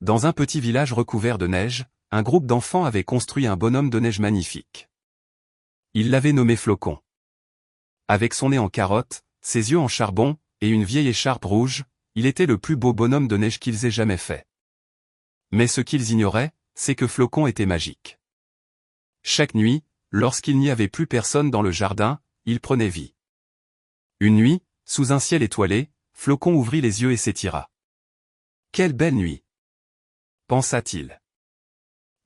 Dans un petit village recouvert de neige, un groupe d'enfants avait construit un bonhomme de neige magnifique. Ils l'avaient nommé Flocon. Avec son nez en carotte, ses yeux en charbon, et une vieille écharpe rouge, il était le plus beau bonhomme de neige qu'ils aient jamais fait. Mais ce qu'ils ignoraient, c'est que Flocon était magique. Chaque nuit, lorsqu'il n'y avait plus personne dans le jardin, il prenait vie. Une nuit, sous un ciel étoilé, Flocon ouvrit les yeux et s'étira. Quelle belle nuit! Pensa-t-il.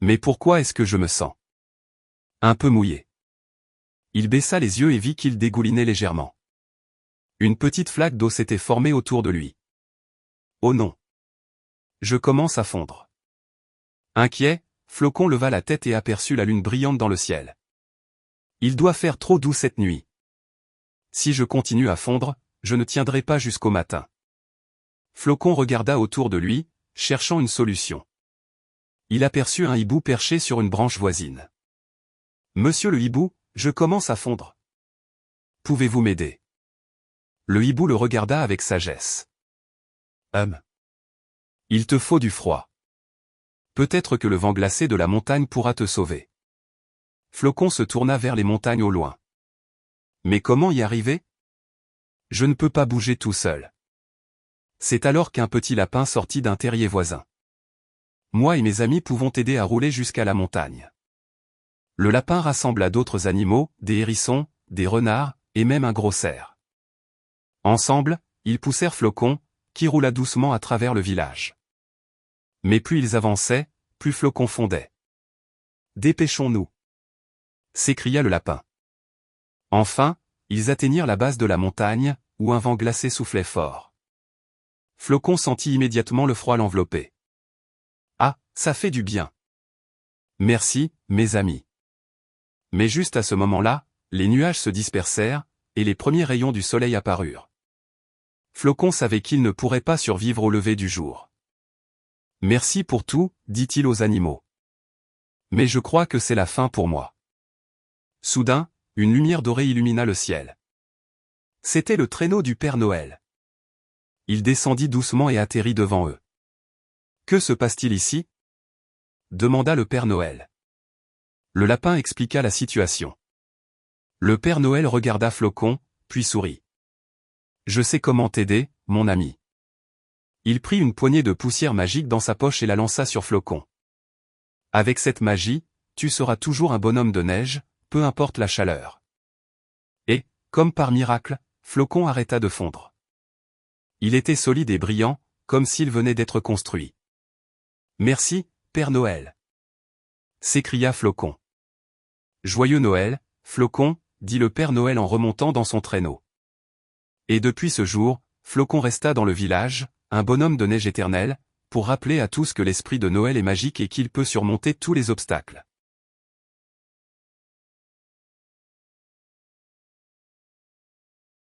Mais pourquoi est-ce que je me sens un peu mouillé? Il baissa les yeux et vit qu'il dégoulinait légèrement. Une petite flaque d'eau s'était formée autour de lui. Oh non! Je commence à fondre. Inquiet, Flocon leva la tête et aperçut la lune brillante dans le ciel. Il doit faire trop doux cette nuit. Si je continue à fondre, je ne tiendrai pas jusqu'au matin. Flocon regarda autour de lui, cherchant une solution. Il aperçut un hibou perché sur une branche voisine. Monsieur le hibou, je commence à fondre. Pouvez-vous m'aider? Le hibou le regarda avec sagesse. Il te faut du froid. Peut-être que le vent glacé de la montagne pourra te sauver. Flocon se tourna vers les montagnes au loin. Mais comment y arriver? Je ne peux pas bouger tout seul. C'est alors qu'un petit lapin sortit d'un terrier voisin. Moi et mes amis pouvons t'aider à rouler jusqu'à la montagne. Le lapin rassembla d'autres animaux, des hérissons, des renards, et même un gros cerf. Ensemble, ils poussèrent Flocon, qui roula doucement à travers le village. Mais plus ils avançaient, plus Flocon fondait. Dépêchons-nous! S'écria le lapin. Enfin, ils atteignirent la base de la montagne, où un vent glacé soufflait fort. Flocon sentit immédiatement le froid l'envelopper. Ah, ça fait du bien. Merci, mes amis. Mais juste à ce moment-là, les nuages se dispersèrent, et les premiers rayons du soleil apparurent. Flocon savait qu'il ne pourrait pas survivre au lever du jour. Merci pour tout, dit-il aux animaux. Mais je crois que c'est la fin pour moi. Soudain, une lumière dorée illumina le ciel. C'était le traîneau du Père Noël. Il descendit doucement et atterrit devant eux. Que se passe-t-il ici? Demanda le Père Noël. Le lapin expliqua la situation. Le Père Noël regarda Flocon, puis sourit. Je sais comment t'aider, mon ami. Il prit une poignée de poussière magique dans sa poche et la lança sur Flocon. Avec cette magie, tu seras toujours un bonhomme de neige, peu importe la chaleur. Et, comme par miracle, Flocon arrêta de fondre. Il était solide et brillant, comme s'il venait d'être construit. Merci, Père Noël. S'écria Flocon. Joyeux Noël, Flocon, dit le Père Noël en remontant dans son traîneau. Et depuis ce jour, Flocon resta dans le village, un bonhomme de neige éternel, pour rappeler à tous que l'esprit de Noël est magique et qu'il peut surmonter tous les obstacles.